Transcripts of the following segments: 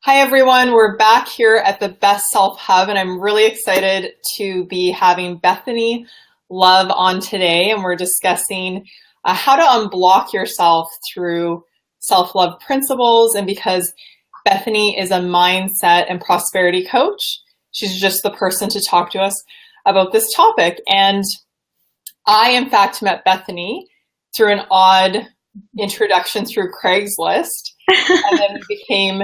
Hi, everyone. We're back here at the Best Self Hub, and I'm really excited to be having Bethany Love on today. And we're discussing how to unblock yourself through self-love principles. And because Bethany is a mindset and prosperity coach, she's just the person to talk to us about this topic. And I, in fact, met Bethany through an odd introduction through Craigslist, and then we became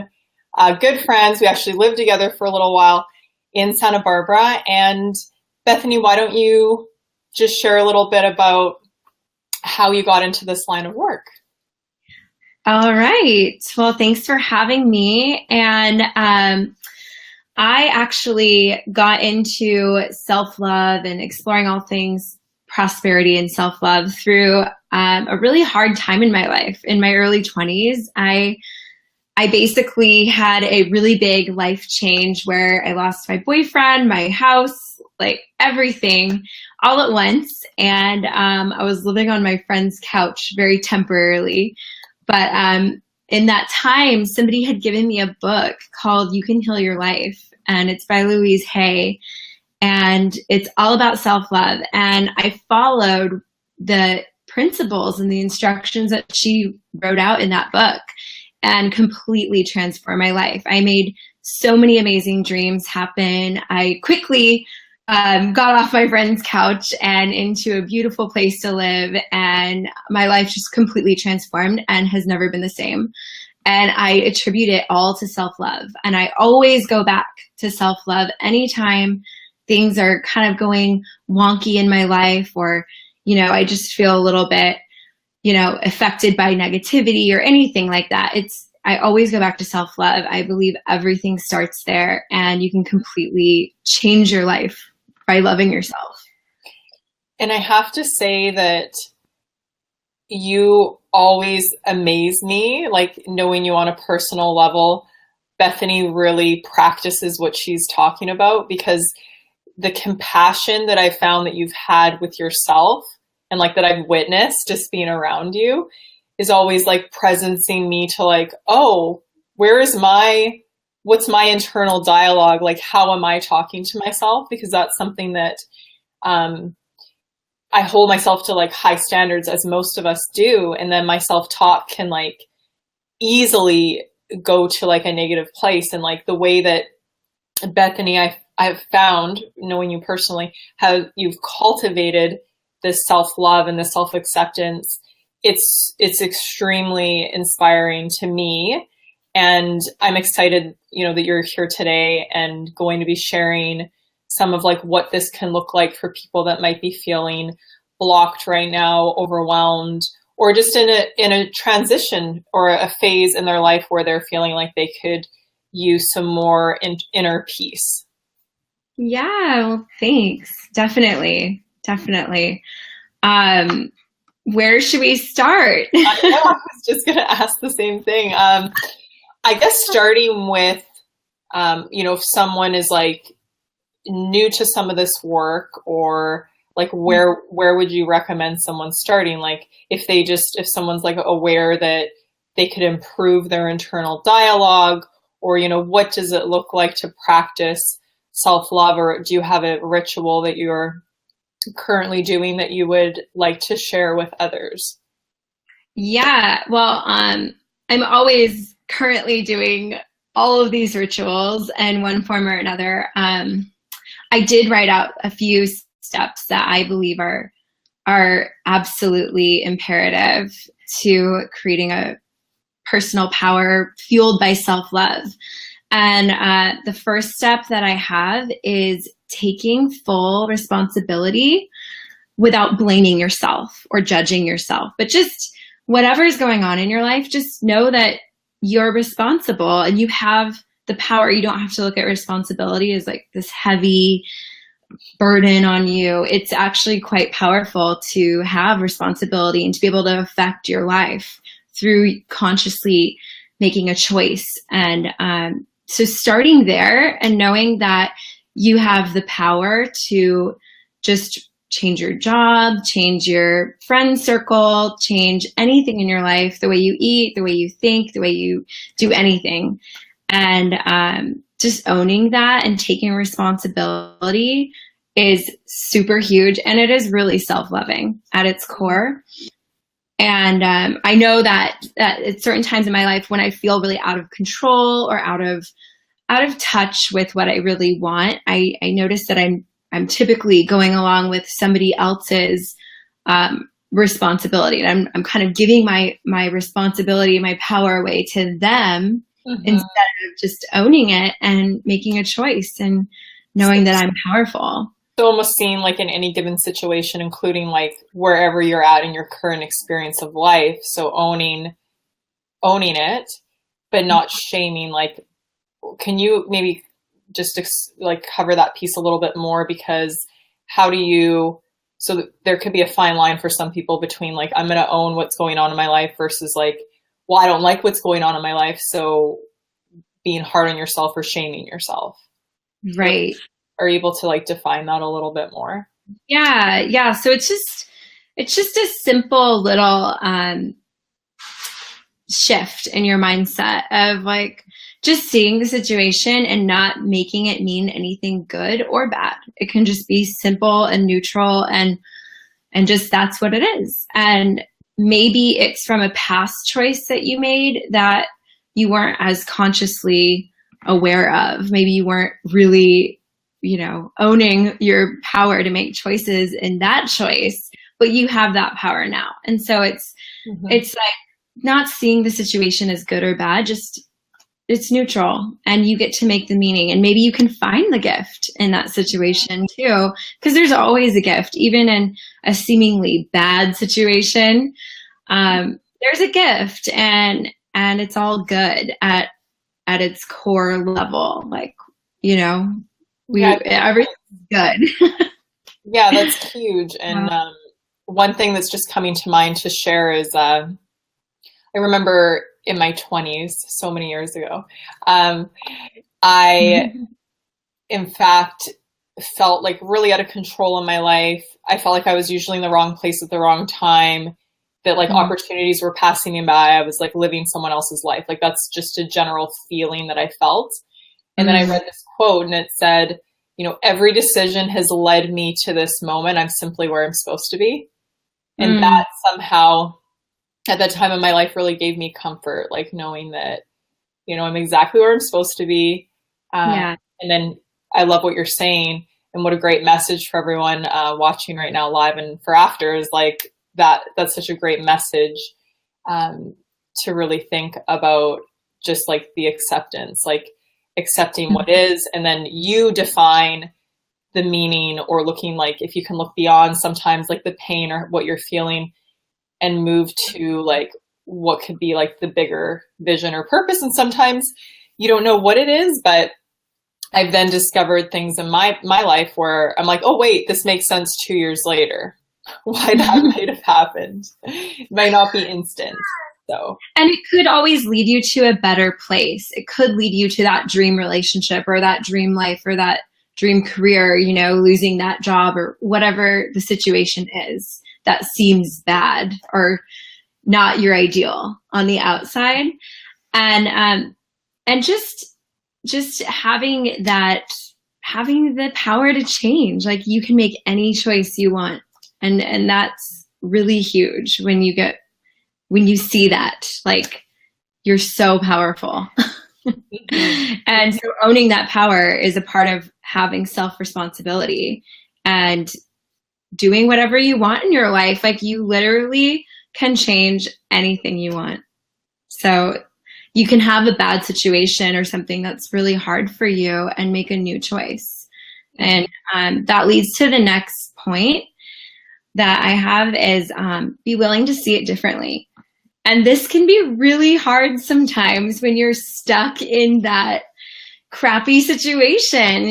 good friends. We actually lived together for a little while in Santa Barbara. And Bethany, why don't you just share a little bit about how you got into this line of work? All right. Well, thanks for having me. And I actually got into self-love and exploring all things prosperity and self-love through a really hard time in my life. In my early 20s, I basically had a really big life change where I lost my boyfriend, my house, like everything all at once. And I was living on my friend's couch very temporarily. But in that time, somebody had given me a book called You Can Heal Your Life. And it's by Louise Hay. And it's all about self-love. And I followed the principles and the instructions that she wrote out in that book and completely transformed my life. I made so many amazing dreams happen. I quickly got off my friend's couch and into a beautiful place to live. And my life just completely transformed and has never been the same. And I attribute it all to self-love. And I always go back to self-love anytime things are kind of going wonky in my life, or, I just feel a little bit, affected by negativity or anything like that. I always go back to self-love. I believe everything starts there, and you can completely change your life by loving yourself. And I have to say that you always amaze me, like knowing you on a personal level. Bethany really practices what she's talking about, because the compassion that I found that you've had with yourself and like that I've witnessed just being around you is always like presencing me to like, oh, what's my internal dialogue? Like, how am I talking to myself? Because that's something that I hold myself to like high standards, as most of us do. And then my self-talk can like easily go to like a negative place. And like the way that Bethany, I've found, knowing you personally, how you've cultivated this self-love and this self-acceptance, it's extremely inspiring to me. And I'm excited, that you're here today and going to be sharing some of like what this can look like for people that might be feeling blocked right now, overwhelmed, or just in a transition or a phase in their life where they're feeling like they could use some more inner peace. Yeah, well, thanks. Definitely. Where should we start? I know, I was just going to ask the same thing. I guess starting with, if someone is like new to some of this work, or like where would you recommend someone starting? Like if someone's like aware that they could improve their internal dialogue, or, what does it look like to practice self-love? Or do you have a ritual that you're currently doing that you would like to share with others? Yeah, well, I'm always currently doing all of these rituals in one form or another. I did write out a few steps that I believe are absolutely imperative to creating a personal power fueled by self-love. And the first step that I have is taking full responsibility without blaming yourself or judging yourself. But just whatever's going on in your life, just know that you're responsible and you have the power. You don't have to look at responsibility as like this heavy burden on you. It's actually quite powerful to have responsibility and to be able to affect your life through consciously making a choice. And so starting there and knowing that you have the power to just change your job, change your friend circle, change anything in your life, the way you eat, the way you think, the way you do anything. And just owning that and taking responsibility is super huge. And it is really self-loving at its core. And I know that at certain times in my life when I feel really out of control or out of touch with what I really want, I notice that I'm typically going along with somebody else's responsibility. And I'm kind of giving my responsibility, my power away to them instead of just owning it and making a choice and knowing that I'm powerful. So almost seeing like in any given situation, including like wherever you're at in your current experience of life. So owning it, but not shaming. Like, can you maybe just like cover that piece a little bit more? Because how do you, so there could be a fine line for some people between like, I'm going to own what's going on in my life versus like, well, I don't like what's going on in my life. So being hard on yourself or shaming yourself. Right. Are you able to like define that a little bit more? Yeah. So it's just a simple little shift in your mindset of like just seeing the situation and not making it mean anything good or bad. It can just be simple and neutral and just that's what it is. And maybe it's from a past choice that you made that you weren't as consciously aware of. Maybe you weren't really owning your power to make choices in that choice, but you have that power now. And so it's like not seeing the situation as good or bad, just it's neutral and you get to make the meaning. And maybe you can find the gift in that situation too, because there's always a gift, even in a seemingly bad situation. There's a gift and it's all good at its core level. Like, everything's good. Yeah, that's huge. And one thing that's just coming to mind to share is I remember in my 20s, so many years ago, I, in fact, felt like really out of control in my life. I felt like I was usually in the wrong place at the wrong time, that like opportunities were passing me by. I was like living someone else's life. Like that's just a general feeling that I felt. And then I read this quote and it said, every decision has led me to this moment. I'm simply where I'm supposed to be. And that somehow at that time in my life really gave me comfort, like knowing that, I'm exactly where I'm supposed to be. And then I love what you're saying and what a great message for everyone watching right now live and for after is like that's such a great message to really think about just like the acceptance, like accepting what is, and then you define the meaning or looking like if you can look beyond sometimes like the pain or what you're feeling and move to like what could be like the bigger vision or purpose. And sometimes you don't know what it is, but I've then discovered things in my life where I'm like, oh wait, this makes sense 2 years later. Why that might have happened. It might not be instant. So. And it could always lead you to a better place. It could lead you to that dream relationship or that dream life or that dream career, losing that job or whatever the situation is that seems bad or not your ideal on the outside. And just having the power to change, like you can make any choice you want. And that's really huge when you see that, like you're so powerful. And so owning that power is a part of having self-responsibility and doing whatever you want in your life. Like you literally can change anything you want. So you can have a bad situation or something that's really hard for you and make a new choice. And that leads to the next point that I have is be willing to see it differently. And this can be really hard sometimes when you're stuck in that crappy situation,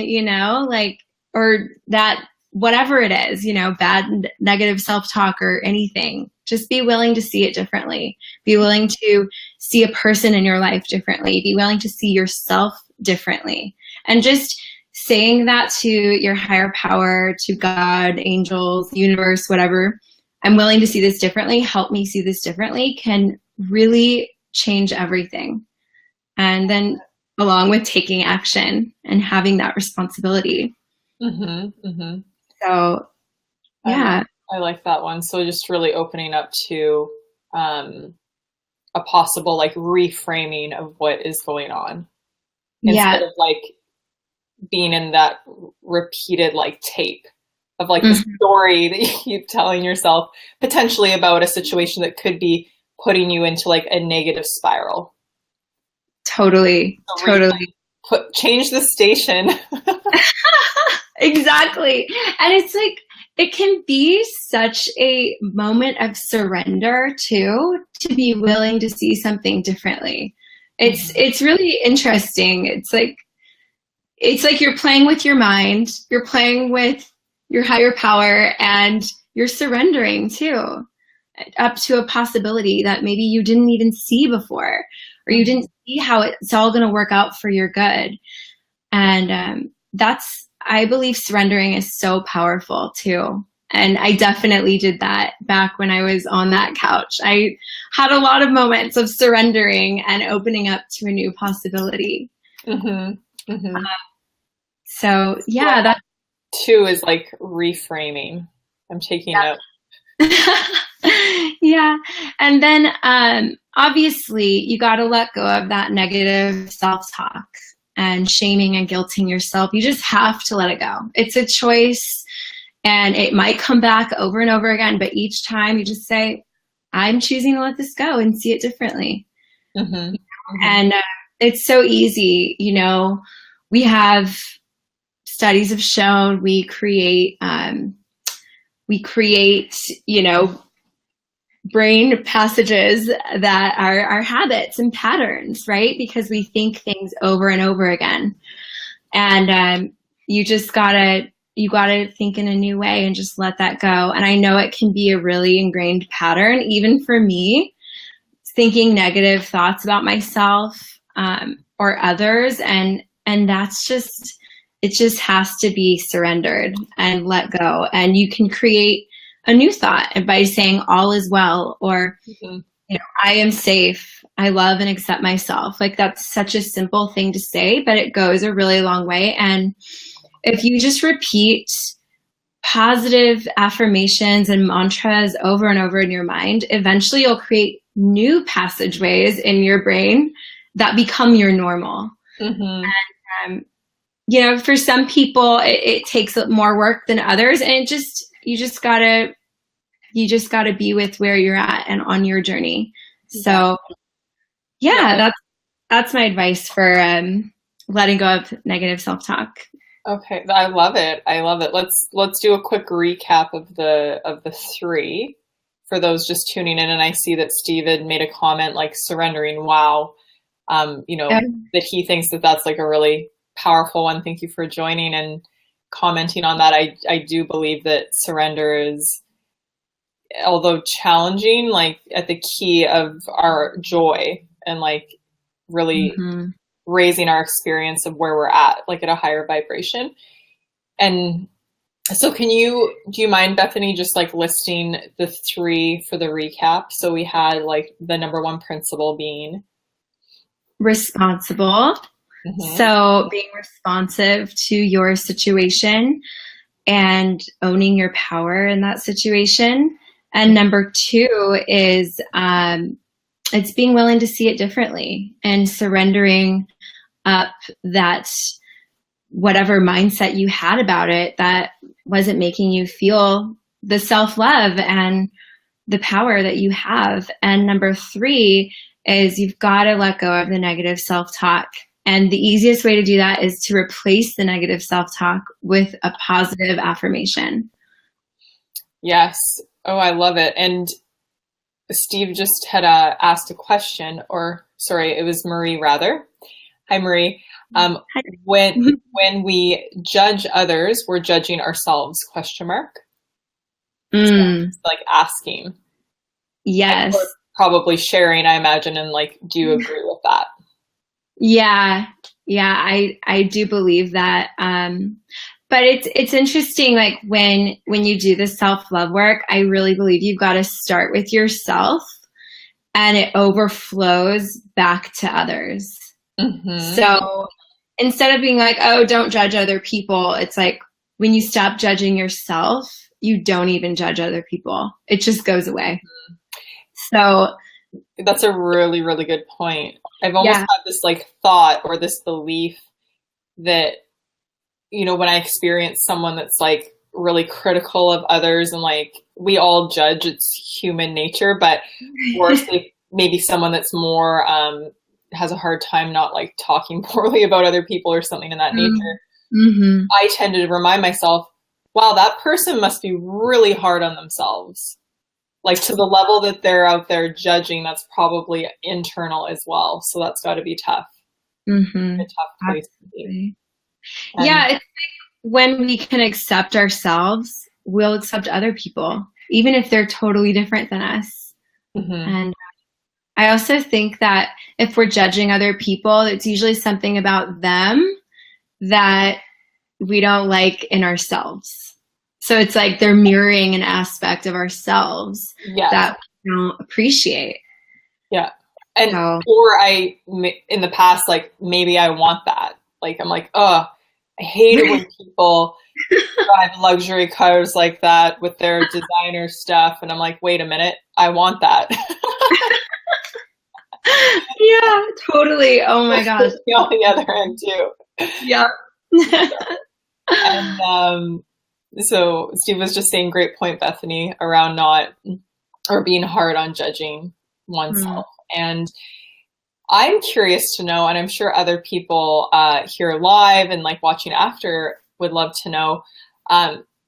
or that whatever it is, bad, negative self-talk or anything. Just be willing to see it differently. Be willing to see a person in your life differently. Be willing to see yourself differently. And just saying that to your higher power, to God, angels, universe, whatever, I'm willing to see this differently, help me see this differently, can really change everything. And then along with taking action and having that responsibility. Mm-hmm, mm-hmm. So, yeah. I like that one. So just really opening up to a possible like reframing of what is going on instead of like being in that repeated like tape of like the story that you keep telling yourself potentially about a situation that could be putting you into like a negative spiral. Totally. So Totally. Change the station. Exactly. And it's like, it can be such a moment of surrender too, to be willing to see something differently. It's really interesting. It's like you're playing with your mind, you're playing with your higher power, and you're surrendering too, up to a possibility that maybe you didn't even see before, or you didn't see how it's all going to work out for your good. And I believe surrendering is so powerful too. And I definitely did that back when I was on that couch. I had a lot of moments of surrendering and opening up to a new possibility. Mm-hmm. Mm-hmm. So yeah, that too is like reframing. I'm taking note. Yeah. And then obviously you got to let go of that negative self-talk and shaming and guilting yourself. You just have to let it go. It's a choice, and it might come back over and over again, but each time you just say, I'm choosing to let this go and see it differently. Mm-hmm. Mm-hmm. And it's so easy. We have studies have shown we create, brain passages that are our habits and patterns, right? Because we think things over and over again. And you gotta think in a new way and just let that go. And I know it can be a really ingrained pattern, even for me, thinking negative thoughts about myself or others. And it just has to be surrendered and let go. And you can create a new thought by saying all is well, or I am safe, I love and accept myself. Like, that's such a simple thing to say, but it goes a really long way. And if you just repeat positive affirmations and mantras over and over in your mind, eventually you'll create new passageways in your brain that become your normal. And for some people it takes more work than others, and you just gotta be with where you're at and on your journey. So that's my advice for letting go of negative self-talk. Okay, I love it. Let's do a quick recap of the three for those just tuning in. And I see that Steve had made a comment like surrendering. Wow, that he thinks that that's like a really powerful one. Thank you for joining and commenting on that. I do believe that surrender is, although challenging, like at the key of our joy and like really raising our experience of where we're at, like at a higher vibration. And so do you mind, Bethany, just like listing the three for the recap? So we had like the number one principle being responsible. So being responsive to your situation and owning your power in that situation. And number two is it's being willing to see it differently and surrendering up that whatever mindset you had about it that wasn't making you feel the self-love and the power that you have. And number three is you've got to let go of the negative self-talk. And the easiest way to do that is to replace the negative self-talk with a positive affirmation. Yes. Oh, I love it. And Steve just had asked a question, or sorry, it was Marie rather. Hi, Marie. When we judge others, we're judging ourselves, question mark. So it's like asking. Yes. Probably sharing, I imagine, and like, do you agree with that? Yeah, yeah, I do believe that. But it's interesting, like when you do the self-love work, I really believe you've got to start with yourself and it overflows back to others. Mm-hmm. So instead of being like, oh, don't judge other people, it's like when you stop judging yourself, you don't even judge other people. It just goes away. So That's a really, really good point. I've almost yeah. had this like thought or this belief that, when I experience someone that's like really critical of others and like we all judge, it's human nature, but or say maybe someone that's more has a hard time not like talking poorly about other people or something in that nature, Mm-hmm. I tend to remind myself, wow, that person must be really hard on themselves. Like to the level that they're out there judging, that's probably internal as well. So that's got to be tough, Mm-hmm. a tough place to be. Absolutely. And Yeah, it's when we can accept ourselves, we'll accept other people, even if they're totally different than us. mhm. And I also think that if we're judging other people, it's usually something about them that we don't like in ourselves. So it's like they're mirroring an aspect of ourselves Yes, that we don't appreciate. yeah. And So, or in the past, like maybe I want that. Like I'm like, oh, I hate it when people drive luxury cars like that with their designer stuff, and I'm like, wait a minute, I want that. yeah, totally. Oh my gosh. On the other end too. Yeah. And so Steve was just saying, great point, Bethany, around not or being hard on judging Hmm. oneself. And I'm curious to know, and I'm sure other people here live and like watching after would love to know,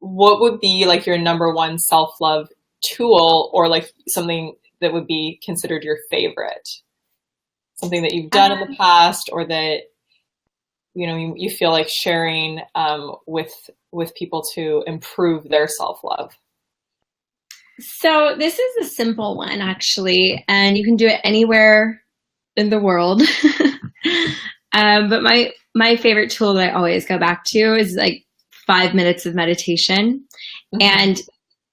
what would be like your number one self-love tool or like something that would be considered your favorite? Something that you've done in the past or that you feel like sharing with people to improve their self-love. So this is a simple one actually, and you can do it anywhere in the world. But my favorite tool that I always go back to is like 5 minutes of meditation. Mm-hmm. And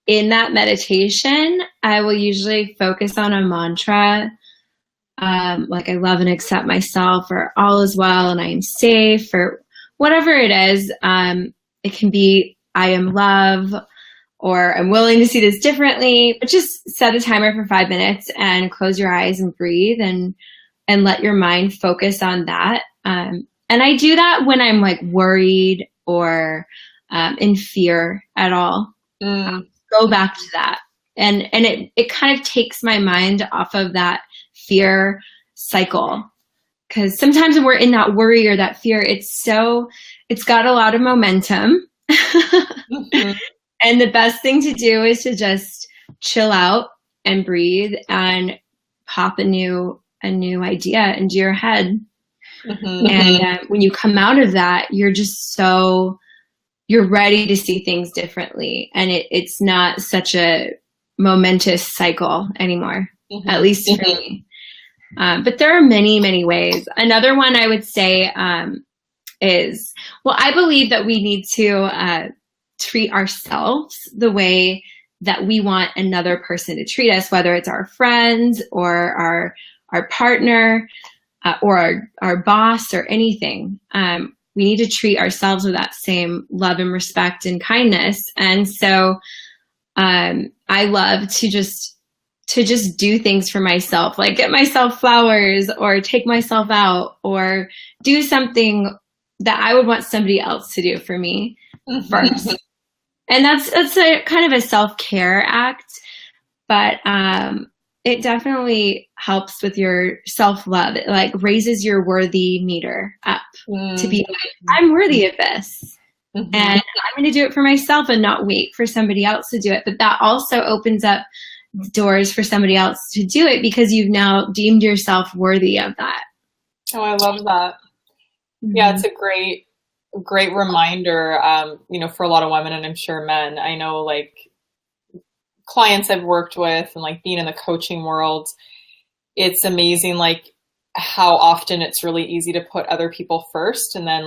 in that meditation, I will usually focus on a mantra, like I love and accept myself, or all is well and I am safe, or whatever it is. It can be I am love, or I'm willing to see this differently, but just set a timer for 5 minutes and close your eyes and breathe and let your mind focus on that. And I do that when I'm like worried or in fear at all. Mm, Go back to that. And it kind of takes my mind off of that fear cycle. Because sometimes when we're in that worry or that fear, it's got a lot of momentum. mhm, And the best thing to do is to just chill out and breathe and pop a new idea into your head. mhm. And when you come out of that, you're ready to see things differently, and it's not such a momentous cycle anymore, at Mhm. least for me. But there are many ways. Another one I would say is, well, I believe that we need to treat ourselves the way that we want another person to treat us, whether it's our friends or our partner, or our boss or anything. We need to treat ourselves with that same love and respect and kindness. And so I love to just do things for myself, like get myself flowers or take myself out or do something that I would want somebody else to do for me first. And that's a kind of a self-care act, but it definitely helps with your self-love. It like raises your worthy meter up to be like, I'm worthy of this. Mhm. And I'm going to do it for myself and not wait for somebody else to do it. But that also opens up doors for somebody else to do it because you've now deemed yourself worthy of that. Oh, I love that. Yeah, it's a great reminder, for a lot of women and I'm sure men. I know like clients I've worked with and like being in the coaching world, it's amazing like how often it's really easy to put other people first and then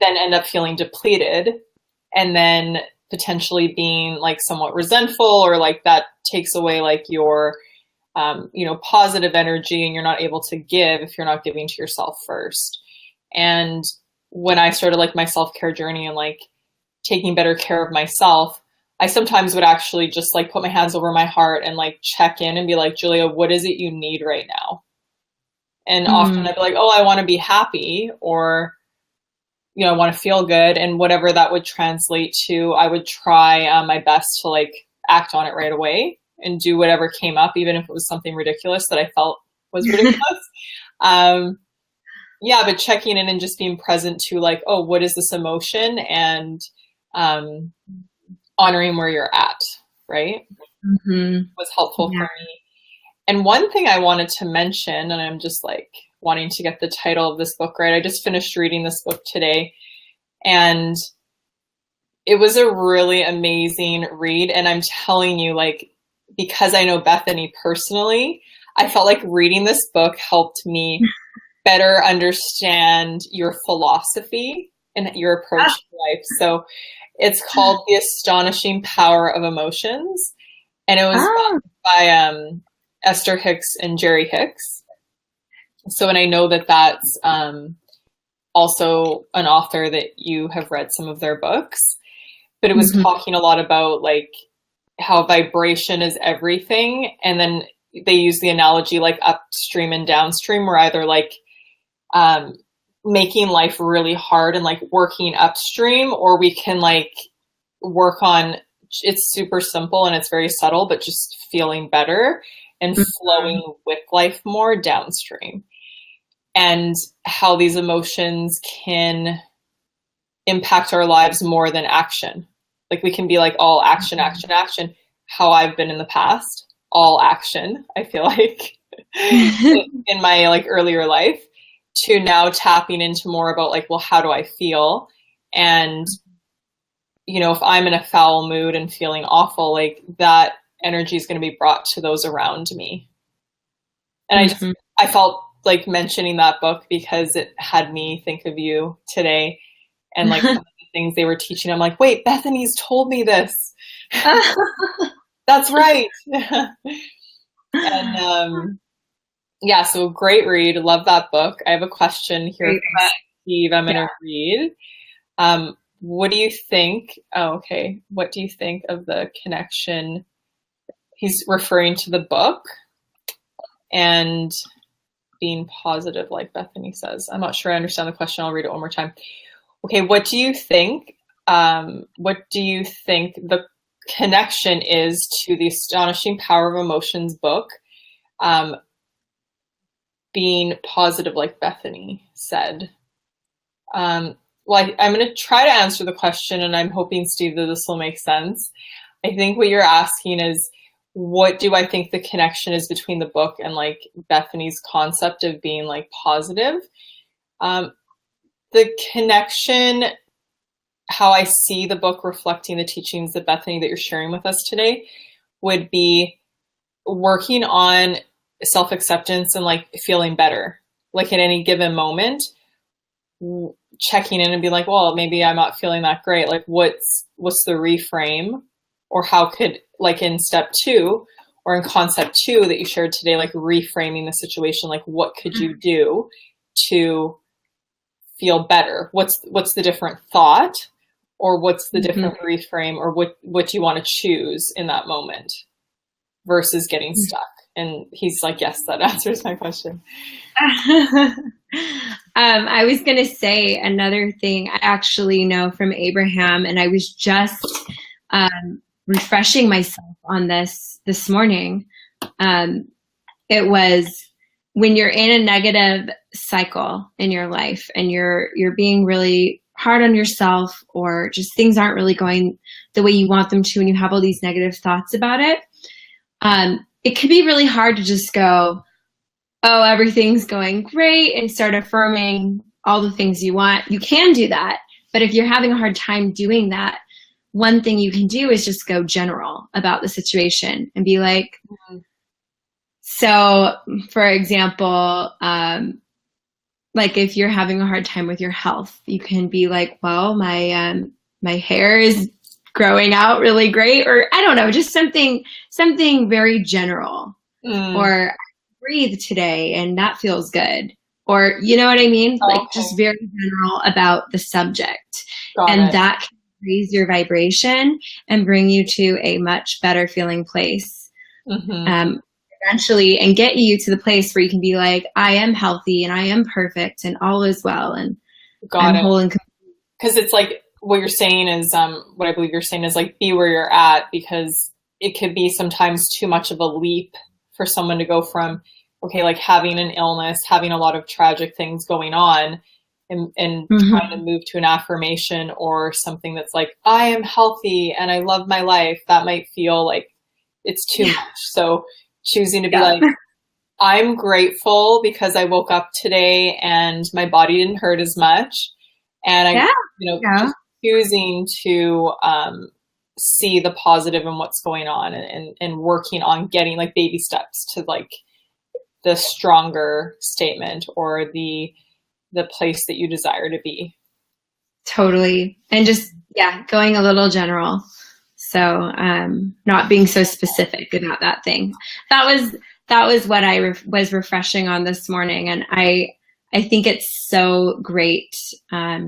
then end up feeling depleted and then potentially being like somewhat resentful, or like that takes away like your positive energy, and you're not able to give if you're not giving to yourself first. And when I started like my self-care journey and like taking better care of myself, I sometimes would actually just like put my hands over my heart and like check in and be like, Julia, what is it you need right now? And often I'd be like, oh, I want to be happy, or, I want to feel good. And whatever that would translate to, I would try my best to like act on it right away and do whatever came up, even if it was something ridiculous that I felt was ridiculous. Yeah, but checking in and just being present to like, oh, what is this emotion? And honoring where you're at, right? Was helpful for me. And one thing I wanted to mention, and I'm just like wanting to get the title of this book right. I just finished reading this book today, and it was a really amazing read. And I'm telling you, like, because I know Bethany personally, I felt like reading this book helped me better understand your philosophy and your approach to life. So it's called The Astonishing Power of Emotions. And it was by Esther Hicks and Jerry Hicks. So, and I know that that's also an author that you have read some of their books, but it was talking a lot about like how vibration is everything. And then they use the analogy like upstream and downstream, where either like making life really hard and like working upstream, or we can like work on, it's super simple and it's very subtle, but just feeling better and flowing with life more downstream. And how these emotions can impact our lives more than action. Like we can be like all action, action, action. How I've been in the past, all action, I feel like in my like earlier life, to now tapping into more about like, well, how do I feel? And, if I'm in a foul mood and feeling awful, like that energy is going to be brought to those around me. And I felt like mentioning that book because it had me think of you today, and like some of the things they were teaching. I'm like, wait, Bethany's told me this. That's right. And yeah, so great read. Love that book. I have a question here from Steve I'm going to read. What do you think? Oh, okay. What do you think of the connection? He's referring to the book and being positive, like Bethany says. I'm not sure I understand the question. I'll read it one more time. Okay, what do you think? What do you think the connection is to the Astonishing Power of Emotions book? Being positive, like Bethany said. Well, I'm going to try to answer the question, and I'm hoping, Steve, that this will make sense. I think what you're asking is, what do I think the connection is between the book and like Bethany's concept of being like positive? The connection, how I see the book reflecting the teachings of Bethany that you're sharing with us today, would be working on self-acceptance and like feeling better. Like at any given moment, checking in and be like, well, maybe I'm not feeling that great. Like what's the reframe, or how could, like in step 2 or in concept 2 that you shared today, like reframing the situation, like what could you do to feel better? What's the different thought, or what's the different reframe, or what do you want to choose in that moment versus getting stuck? And he's like, yes, that answers my question. I was going to say another thing I actually know from Abraham, and I was just refreshing myself on this morning. It was when you're in a negative cycle in your life and you're being really hard on yourself, or just things aren't really going the way you want them to, and you have all these negative thoughts about it. It can be really hard to just go, oh, everything's going great, and start affirming all the things you want. You can do that. But if you're having a hard time doing that, one thing you can do is just go general about the situation and be like, So, for example, like if you're having a hard time with your health, you can be like, well, my hair is growing out really great, or I don't know, just something very general. Or I breathe today and that feels good. Or you know what I mean? Like just very general about the subject. And that can raise your vibration and bring you to a much better feeling place. Eventually, and get you to the place where you can be like, I am healthy and I am perfect and all is well and I'm whole and complete. Because it's like what you're saying is what I believe you're saying is like be where you're at, because it could be sometimes too much of a leap for someone to go from, okay, like having an illness, having a lot of tragic things going on, and trying to move to an affirmation or something that's like, I am healthy and I love my life. That might feel like it's too much. So choosing to be like, I'm grateful because I woke up today and my body didn't hurt as much. And just choosing to see the positive in what's going on, and working on getting like baby steps to like the stronger statement or the place that you desire to be. Totally. And just, going a little general. So not being so specific about that thing. That was what I was refreshing on this morning. And I think it's so great,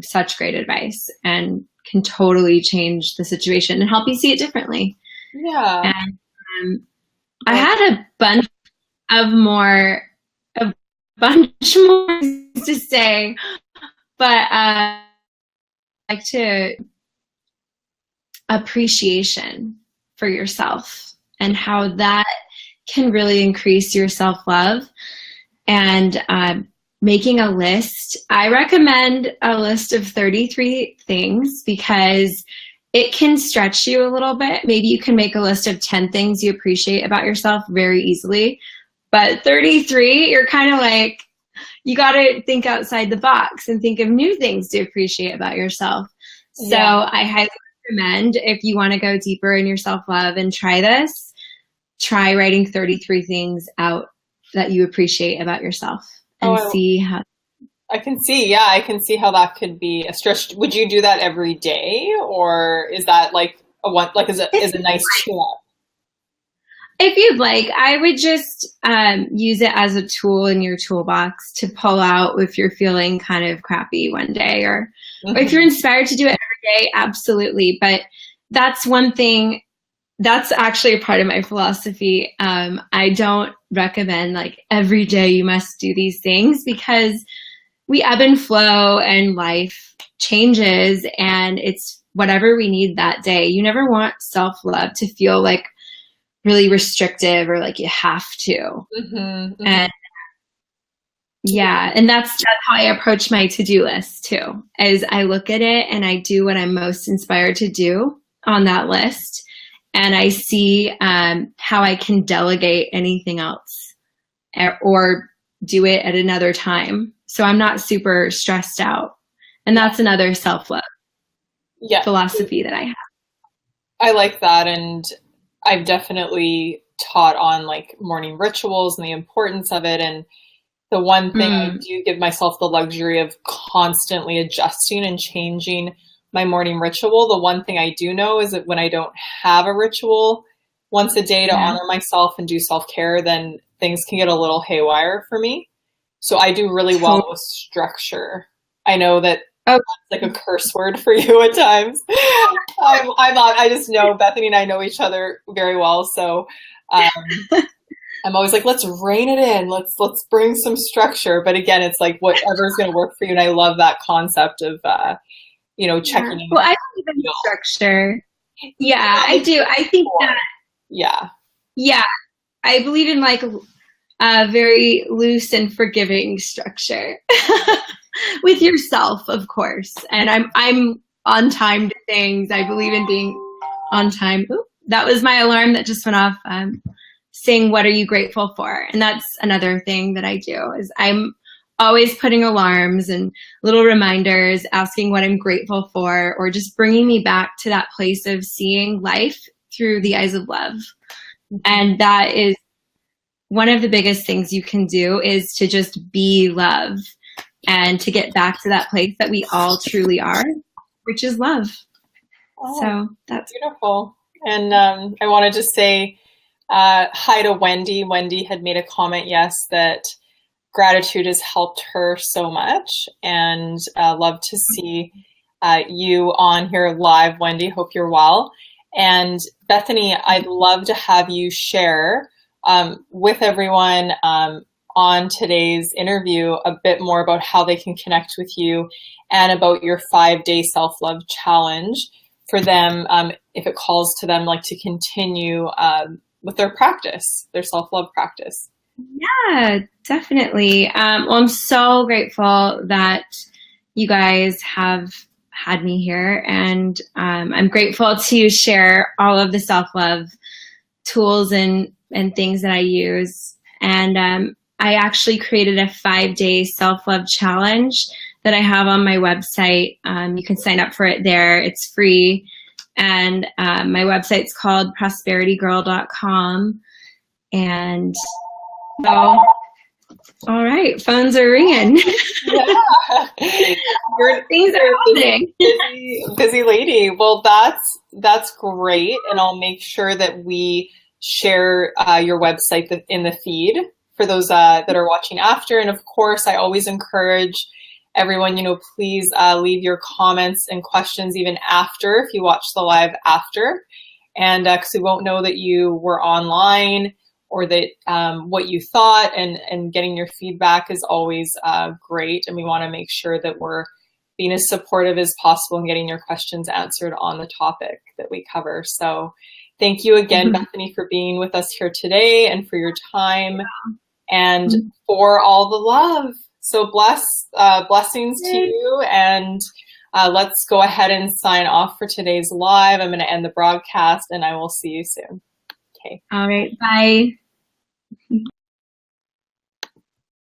such great advice, and can totally change the situation and help you see it differently. Yeah. And I had a bunch more to say, but like to appreciation for yourself and how that can really increase your self-love. And making a list. I recommend a list of 33 things because it can stretch you a little bit. Maybe you can make a list of 10 things you appreciate about yourself very easily. But 33, you're kind of like, you got to think outside the box and think of new things to appreciate about yourself. So I highly recommend, if you want to go deeper in your self-love and try this, try writing 33 things out that you appreciate about yourself. And see how. I can see how that could be a stretch. Would you do that every day, or is that like is a nice tune-up? If you'd like, I would just use it as a tool in your toolbox to pull out if you're feeling kind of crappy one day, or if you're inspired to do it every day, absolutely. But that's one thing. That's actually a part of my philosophy. I don't recommend like every day you must do these things, because we ebb and flow and life changes, and it's whatever we need that day. You never want self-love to feel like really restrictive or like you have to. And and that's how I approach my to-do list too, is I look at it and I do what I'm most inspired to do on that list. And I see how I can delegate anything else or do it at another time. So I'm not super stressed out. And that's another self-love philosophy that I have. I like that. And I've definitely taught on like morning rituals and the importance of it. And the one thing I do give myself the luxury of constantly adjusting and changing my morning ritual. The one thing I do know is that when I don't have a ritual once a day to honor myself and do self-care, then things can get a little haywire for me. So I do really well with structure. I know that that's like a curse word for you at times. I just know Bethany and I know each other very well. So I'm always like, let's rein it in. Let's bring some structure. But again, it's like whatever's going to work for you. And I love that concept of, checking in. Well, I believe in structure. Yeah, I do. I think that. Yeah. I believe in like a very loose and forgiving structure with yourself, of course. And I'm on time to things. I believe in being on time. Ooh, that was my alarm that just went off. Saying, what are you grateful for? And that's another thing that I do, is I'm always putting alarms and little reminders, asking what I'm grateful for, or just bringing me back to that place of seeing life through the eyes of love. And that is one of the biggest things you can do is to just be love and to get back to that place that we all truly are, which is love. Oh, So that's beautiful. And I want to just say hi to Wendy. Wendy had made a comment, yes, that gratitude has helped her so much, and love to see you on here live, Wendy. Hope you're well. And Bethany, I'd love to have you share with everyone on today's interview a bit more about how they can connect with you and about your 5-day self-love challenge for them, if it calls to them, like to continue with their practice, their self-love practice. Yeah, definitely. Well, I'm so grateful that you guys have had me here, and I'm grateful to share all of the self-love tools and things that I use. And I actually created a 5-day self-love challenge that I have on my website. You can sign up for it there. It's free. And my website's called prosperitygirl.com. And so, all right, phones are ringing. Yeah. Things are happening. Busy lady. Well, that's great. And I'll make sure that we share your website in the feed for those that are watching after. And of course, I always encourage everyone, please leave your comments and questions even after, if you watch the live after. And because we won't know that you were online, or that what you thought, and getting your feedback is always great. And we want to make sure that we're being as supportive as possible and getting your questions answered on the topic that we cover. So thank you again, Bethany, for being with us here today, and for your time, and for all the love. So blessings to you, and let's go ahead and sign off for today's live. I'm going to end the broadcast, and I will see you soon. Okay. All right. Bye.